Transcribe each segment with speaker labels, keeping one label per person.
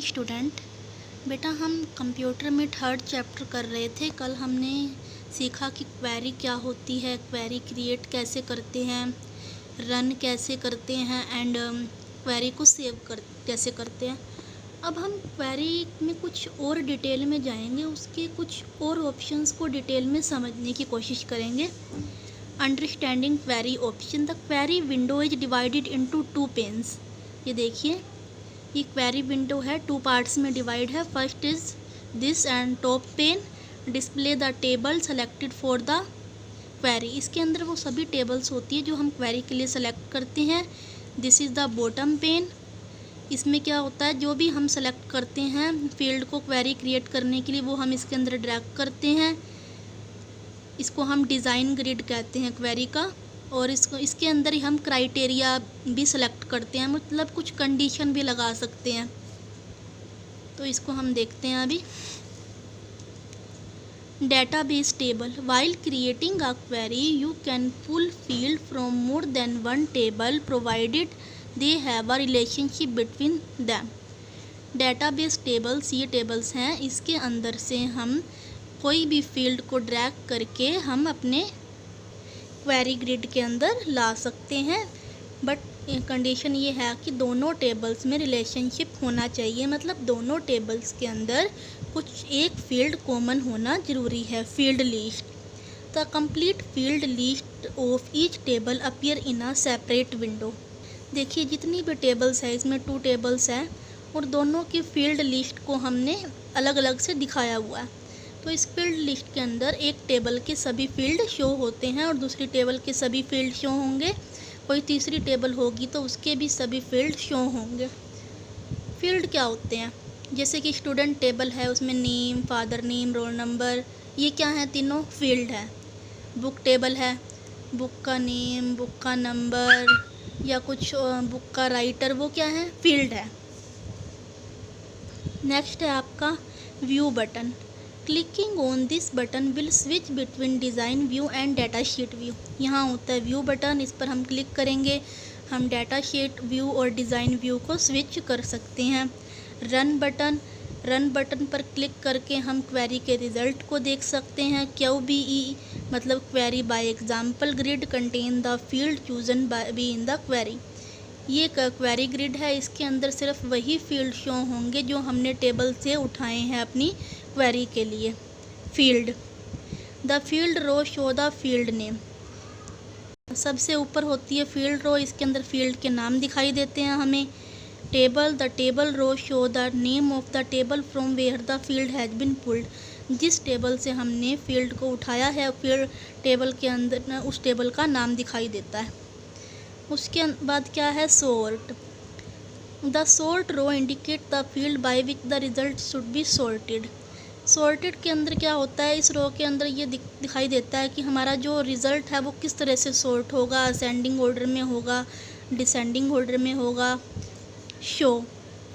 Speaker 1: Student. बेटा हम computer में थर्ड चैप्टर कर रहे थे। कल हमने सीखा कि क्वेरी क्या होती है, क्वेरी क्रिएट कैसे करते हैं, रन कैसे करते हैं एंड क्वेरी को सेव कैसे करते हैं। अब हम क्वेरी में कुछ और डिटेल में जाएंगे, उसके कुछ और ऑप्शंस को डिटेल में समझने की कोशिश करेंगे। Understanding query option. The query window is divided into 2 panes. ये देखिए, ये क्वेरी विंडो है, 2 पार्ट्स में डिवाइड है। First is this and top pane display the table selected for the query. इसके अंदर वो सभी टेबल्स होती है जो हम क्वेरी के लिए सेलेक्ट करते हैं। This is the bottom pane. इसमें क्या होता है, जो भी हम सेलेक्ट करते हैं फील्ड को क्वेरी क्रिएट करने के लिए, वो हम इसके अंदर ड्रैग करते हैं। इसको हम डिज़ाइन ग्रिड कहते हैं क्वेरी का। और इसके अंदर ही हम क्राइटेरिया भी सेलेक्ट करते हैं, मतलब कुछ कंडीशन भी लगा सकते हैं। तो इसको हम देखते हैं अभी। Database table. While creating a query you can pull field from more than one table provided they have a relationship between them. Database tables, ये टेबल्स हैं, इसके अंदर से हम कोई भी फील्ड को ड्रैग करके हम अपने क्वेरी ग्रिड के अंदर ला सकते हैं। बट कंडीशन ये है कि दोनों टेबल्स में रिलेशनशिप होना चाहिए, मतलब दोनों टेबल्स के अंदर कुछ एक फील्ड कॉमन होना ज़रूरी है। Field list. The complete field list of each table appear in a separate window. देखिए, जितनी भी टेबल्स है, इसमें 2 टेबल्स हैं और दोनों की फील्ड लिस्ट को हमने अलग अलग से दिखाया हुआ है। तो इस फील्ड लिस्ट के अंदर एक टेबल के सभी फील्ड शो होते हैं और दूसरी टेबल के सभी फील्ड शो होंगे। कोई तीसरी टेबल होगी तो उसके भी सभी फील्ड शो होंगे। फील्ड क्या होते हैं, जैसे कि स्टूडेंट टेबल है, उसमें name, father name, roll number, ये क्या है, तीनों फील्ड है। बुक टेबल है, बुक का नेम, बुक का नंबर या कुछ बुक का राइटर, वो क्या है, फील्ड है। नेक्स्ट है आपका view button. Clicking on this button will switch between design view and data sheet view. यहाँ होता है व्यू बटन, इस पर हम क्लिक करेंगे, हम डाटा शीट व्यू और डिज़ाइन व्यू को स्विच कर सकते हैं। Run button. रन बटन पर क्लिक करके हम क्वेरी के रिज़ल्ट को देख सकते हैं। QBE मतलब query by example grid contain the field chosen be in the query. ये क्वेरी ग्रिड है, इसके अंदर सिर्फ वही फील्ड शो होंगे जो हमने टेबल से उठाए हैं अपनी क्वेरी के लिए। Field. The field row show the field name. सबसे ऊपर होती है फील्ड रो, इसके अंदर फील्ड के नाम दिखाई देते हैं हमें। Table. The table row show the name of the table from where the field has been pulled. जिस टेबल से हमने फील्ड को उठाया है, फिर टेबल के अंदर उस टेबल का नाम दिखाई देता है। उसके बाद क्या है, sort. The sort row indicate the field by which the result should be sorted. Sorted के अंदर क्या होता है, इस रो के अंदर ये दिखाई देता है कि हमारा जो रिज़ल्ट है वो किस तरह से सॉर्ट होगा, असेंडिंग ऑर्डर में होगा, डिसेंडिंग ऑर्डर में होगा। Show.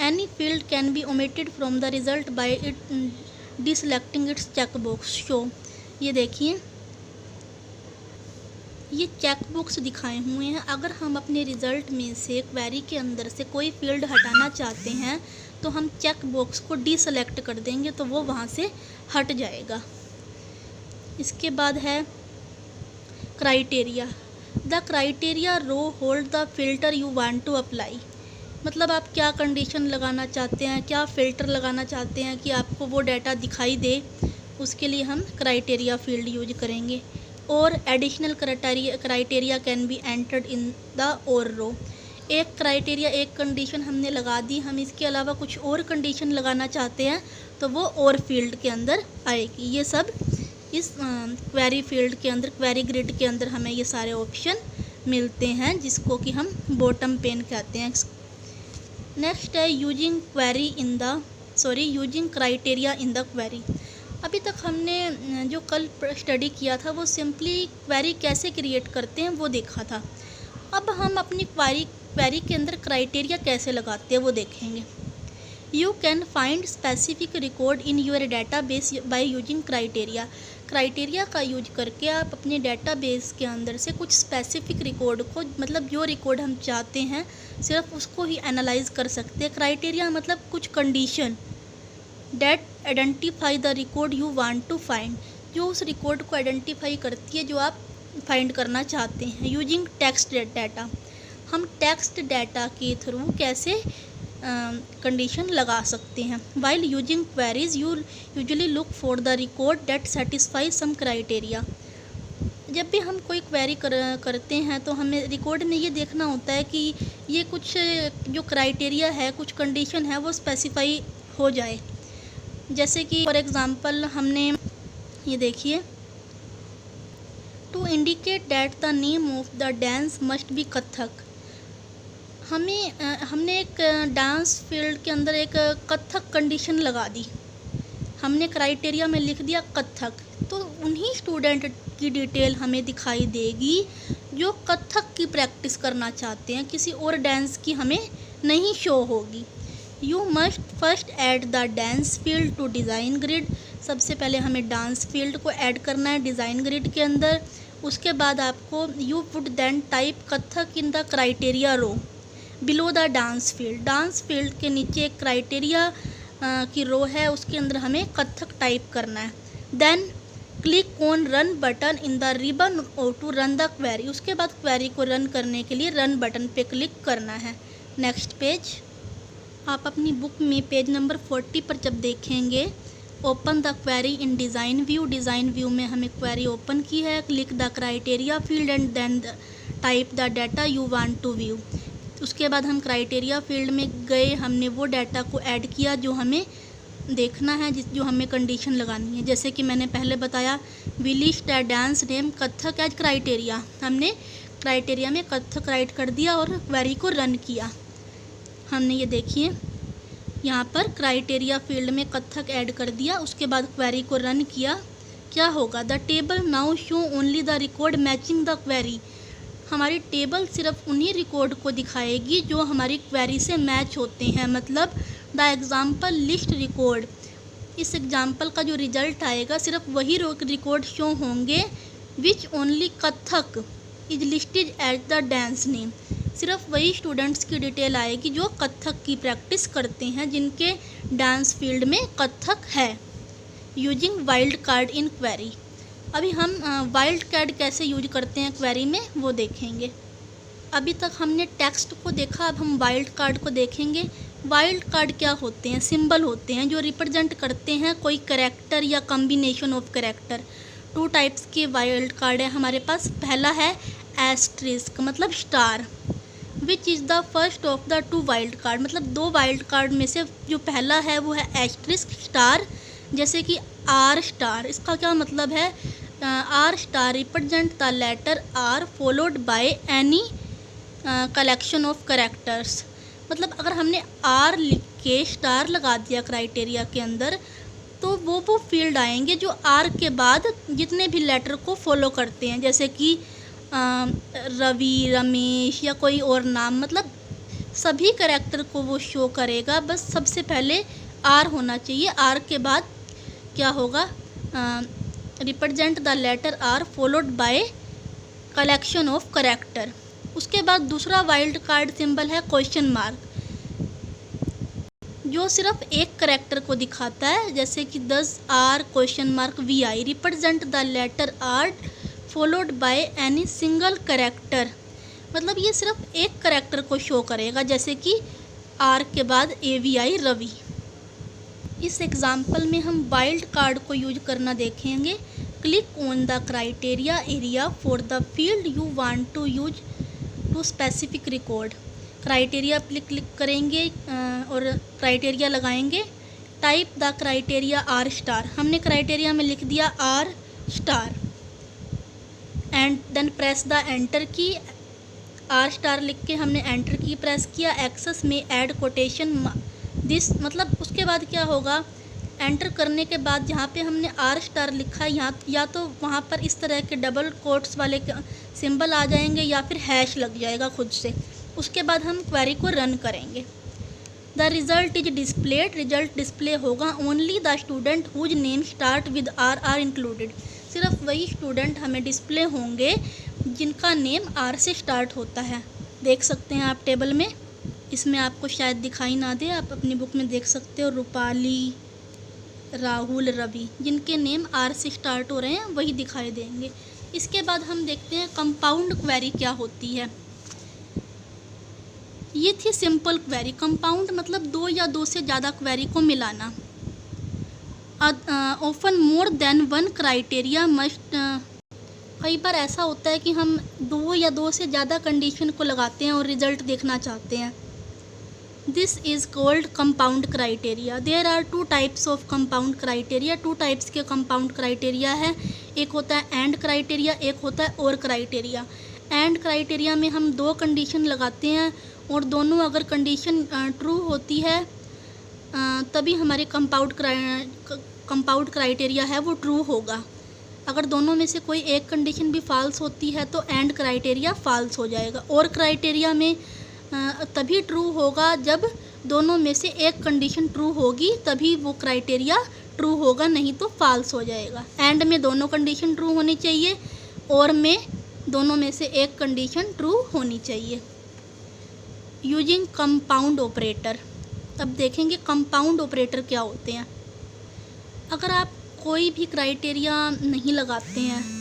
Speaker 1: Any field can be omitted from the result by it deselecting its check box. Show. ये देखिए, ये चेक बॉक्स दिखाए हुए हैं। अगर हम अपने रिज़ल्ट में से क्वेरी के अंदर से कोई फील्ड हटाना चाहते हैं तो हम चेक बॉक्स को डीसेलेक्ट कर देंगे तो वो वहाँ से हट जाएगा। इसके बाद है criteria. The criteria row hold the filter you want to apply. मतलब आप क्या कंडीशन लगाना चाहते हैं, क्या फ़िल्टर लगाना चाहते हैं कि आपको वो डाटा दिखाई दे, उसके लिए हम क्राइटेरिया फील्ड यूज करेंगे। और additional criteria can be entered in the और रो। एक क्राइटेरिया, एक कंडीशन हमने लगा दी, हम इसके अलावा कुछ और कंडीशन लगाना चाहते हैं तो वो और फील्ड के अंदर आएगी। ये सब इस क्वेरी फील्ड के अंदर, क्वेरी ग्रिड के अंदर हमें ये सारे ऑप्शन मिलते हैं, जिसको कि हम बॉटम पेन कहते हैं। नेक्स्ट है using criteria in the query. अभी तक हमने जो कल स्टडी किया था वो सिंपली क्वेरी कैसे क्रिएट करते हैं वो देखा था। अब हम अपनी क्वेरी के अंदर क्राइटेरिया कैसे लगाते हैं वो देखेंगे। You can find specific record in your database by using criteria. Criteria का यूज करके आप अपने डेटाबेस के अंदर से कुछ स्पेसिफिक रिकॉर्ड को, मतलब जो रिकॉर्ड हम चाहते हैं सिर्फ उसको ही एनालाइज कर सकते हैं। क्राइटेरिया मतलब कुछ condition that identify the record you want to find, जो उस रिकॉर्ड को आइडेंटिफाई करती है जो आप फाइंड करना चाहते हैं। यूजिंग टेक्स्ट डाटा, हम टेक्स्ट डाटा के थ्रू कैसे कंडीशन लगा सकते हैं। While using queries you usually look for the record that satisfy some criteria. जब भी हम कोई क्वेरी करते हैं तो हमें रिकॉर्ड में ये देखना होता है कि ये कुछ जो क्राइटेरिया है, कुछ कंडीशन है वो स्पेसिफाई हो जाए। जैसे कि फॉर एग्ज़ाम्पल हमने ये देखिए, to indicate that the name of the dance must be Kathak. हमने एक डांस फील्ड के अंदर एक कथक कंडीशन लगा दी, हमने क्राइटेरिया में लिख दिया कथक, तो उन्हीं स्टूडेंट की डिटेल हमें दिखाई देगी जो कथक की प्रैक्टिस करना चाहते हैं, किसी और डांस की हमें नहीं शो होगी। You must first add the dance field to design grid. सबसे पहले हमें डांस फील्ड को ऐड करना है डिज़ाइन ग्रिड के अंदर। उसके बाद आपको you would then type Kathak in the criteria row below the dance field. Dance field के नीचे एक क्राइटेरिया की रो है, उसके अंदर हमें कथक टाइप करना है। Then click on run button in the ribbon और टू रन द क्वेरी। उसके बाद क्वेरी को रन करने के लिए रन बटन पे क्लिक करना है। नेक्स्ट पेज, आप अपनी बुक में पेज नंबर 40 पर जब देखेंगे, open the query in design view. Design view में हमें क्वेरी ओपन की है। Click the criteria field and then type the data you want to view. उसके बाद हम क्राइटेरिया फील्ड में गए, हमने वो डाटा को ऐड किया जो हमें देखना है, जो हमें कंडीशन लगानी है। जैसे कि मैंने पहले बताया, we list the dance name Kathak as criteria. हमने क्राइटेरिया में कथक राइट कर दिया और क्वेरी को रन किया। हमने ये देखिए यहाँ पर क्राइटेरिया फील्ड में कथक ऐड कर दिया। उसके बाद क्वेरी को रन किया, क्या होगा, the table now show only the record matching the query. हमारी टेबल सिर्फ उन्हीं रिकॉर्ड को दिखाएगी जो हमारी क्वेरी से मैच होते हैं। मतलब द एग्ज़ाम्पल लिस्ट रिकॉर्ड, इस एग्ज़ाम्पल का जो रिज़ल्ट आएगा सिर्फ वही रिकॉर्ड शो होंगे which only Kathak is listed as the dance name. सिर्फ वही स्टूडेंट्स की डिटेल आएगी जो कथक की प्रैक्टिस करते हैं, जिनके डांस फील्ड में कथक है। यूजिंग वाइल्ड कार्ड इन क्वेरी। अभी हम वाइल्ड कार्ड कैसे यूज करते हैं क्वेरी में वो देखेंगे। अभी तक हमने टेक्स्ट को देखा, अब हम वाइल्ड कार्ड को देखेंगे। वाइल्ड कार्ड क्या होते हैं, सिंबल होते हैं जो रिप्रेजेंट करते हैं कोई कैरेक्टर या कॉम्बिनेशन ऑफ कैरेक्टर। 2 टाइप्स के वाइल्ड कार्ड है हमारे पास। पहला है एस्ट्रिस्क, मतलब star, which is the first of the 2 wild card. मतलब 2 वाइल्ड कार्ड में से जो पहला है वो है एस्ट्रिस्क स्टार। जैसे कि आर स्टार, इसका क्या मतलब है, R star represent the letter R followed by any collection of characters. मतलब अगर हमने आर लिख के स्टार लगा दिया क्राइटेरिया के अंदर, तो वो फील्ड आएंगे जो आर के बाद जितने भी लेटर को फॉलो करते हैं, जैसे कि रवि, रमेश या कोई और नाम, मतलब सभी कैरेक्टर को वो शो करेगा। बस सबसे पहले आर होना चाहिए, आर के बाद क्या होगा, represent the letter R followed by collection of character. उसके बाद दूसरा वाइल्ड कार्ड सिंबल है क्वेश्चन मार्क, जो सिर्फ एक कैरेक्टर को दिखाता है। जैसे कि 10 R question mark V I represent the letter R followed by any single character. मतलब ये सिर्फ एक कैरेक्टर को शो करेगा, जैसे कि आर के बाद AVI रवि। इस एग्जाम्पल में हम वाइल्ड कार्ड को यूज करना देखेंगे। Click on the criteria area for the field you want to use to specific record. Criteria पे क्लिक करेंगे और क्राइटेरिया लगाएंगे। Type the criteria R star, हमने क्राइटेरिया में लिख दिया R star and then press the enter key. R star लिख के हमने एंटर की प्रेस किया। एक्सेस में ऐड कोटेशन दिस, मतलब उसके बाद क्या होगा, एंटर करने के बाद जहाँ पे हमने आर स्टार लिखा है यहाँ या तो वहाँ पर इस तरह के डबल कोट्स वाले सिंबल आ जाएंगे या फिर हैश लग जाएगा खुद से। उसके बाद हम क्वेरी को रन करेंगे। The result is displayed, result display होगा। Only the student whose name start with R included, सिर्फ वही स्टूडेंट हमें डिस्प्ले होंगे जिनका नेम आर से स्टार्ट होता है। देख सकते हैं आप टेबल में, इसमें आपको शायद दिखाई ना दे, आप अपनी बुक में देख सकते हो। रूपाली, राहुल, रवि, जिनके नेम आर से स्टार्ट हो रहे हैं वही दिखाई देंगे। इसके बाद हम देखते हैं कंपाउंड क्वेरी क्या होती है। ये थी सिंपल क्वेरी। कंपाउंड मतलब दो या दो से ज़्यादा क्वेरी को मिलाना। Often more than one criteria must. कई बार ऐसा होता है कि हम दो या दो से ज़्यादा कंडीशन को लगाते हैं और रिजल्ट देखना चाहते हैं। This is called compound criteria. There are two types of compound criteria. Two types के कंपाउंड क्राइटेरिया है। एक होता है एंड क्राइटेरिया, एक होता है और क्राइटेरिया। एंड क्राइटेरिया में हम दो कंडीशन लगाते हैं और दोनों अगर कंडीशन ट्रू होती है तभी हमारे कंपाउंड क्राइटेरिया है वो ट्रू होगा। अगर दोनों में से कोई एक कंडीशन भी फॉल्स होती है तो एंड क्राइटेरिया फॉल्स हो जाएगा। और क्राइटेरिया में तभी ट्रू होगा जब दोनों में से एक कंडीशन ट्रू होगी, तभी वो क्राइटेरिया ट्रू होगा, नहीं तो फॉल्स हो जाएगा। एंड में दोनों कंडीशन ट्रू होनी चाहिए, और में दोनों में से एक कंडीशन ट्रू होनी चाहिए। Using compound operator. अब देखेंगे कंपाउंड ऑपरेटर क्या होते हैं। अगर आप कोई भी क्राइटेरिया नहीं लगाते हैं,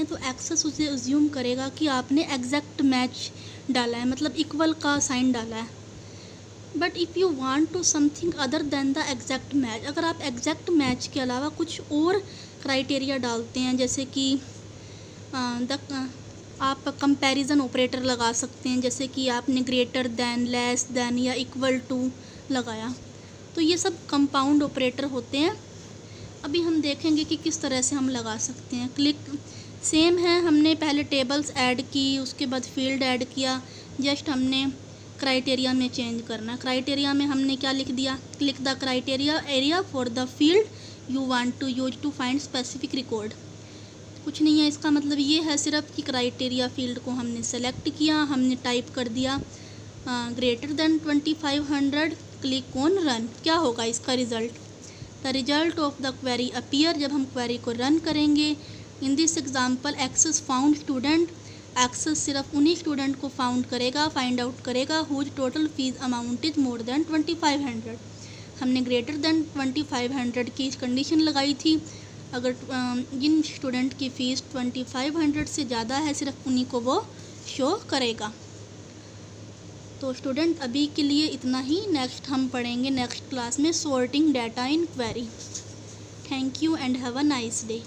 Speaker 1: तो एक्सेस उसे अज्यूम करेगा कि आपने एग्जैक्ट मैच डाला है, मतलब इक्वल का साइन डाला है। But if you want to something other than the exact match, अगर आप एग्जैक्ट मैच के अलावा कुछ और क्राइटेरिया डालते हैं, जैसे कि आप कंपैरिजन ऑपरेटर लगा सकते हैं, जैसे कि आपने ग्रेटर दैन, लेस दैन या इक्वल टू लगाया, तो ये सब कंपाउंड ऑपरेटर होते हैं। अभी हम देखेंगे कि किस तरह से हम लगा सकते हैं। क्लिक सेम है, हमने पहले टेबल्स ऐड की, उसके बाद फील्ड ऐड किया, जस्ट हमने क्राइटेरिया में चेंज करना। क्राइटेरिया में हमने क्या लिख दिया, click the criteria area for the field you want to use to find specific record. कुछ नहीं है, इसका मतलब ये है सिर्फ कि क्राइटेरिया फील्ड को हमने सेलेक्ट किया, हमने टाइप कर दिया greater than 2500, click on run. क्या होगा इसका result, the result of the query appear. जब हम क्वेरी को रन करेंगे, in this example Access found student, Access सिर्फ उन्हीं स्टूडेंट को फाउंड करेगा, फाइंड आउट करेगा whose total fees amount is more than 2500। हमने ग्रेटर देन 2500 की कंडीशन लगाई थी। अगर जिन स्टूडेंट की फ़ीस 2500 से ज़्यादा है, सिर्फ उन्हीं को वो शो करेगा। तो स्टूडेंट अभी के लिए इतना ही। नेक्स्ट हम पढ़ेंगे नेक्स्ट क्लास में sorting data in query. Thank you and have a nice day.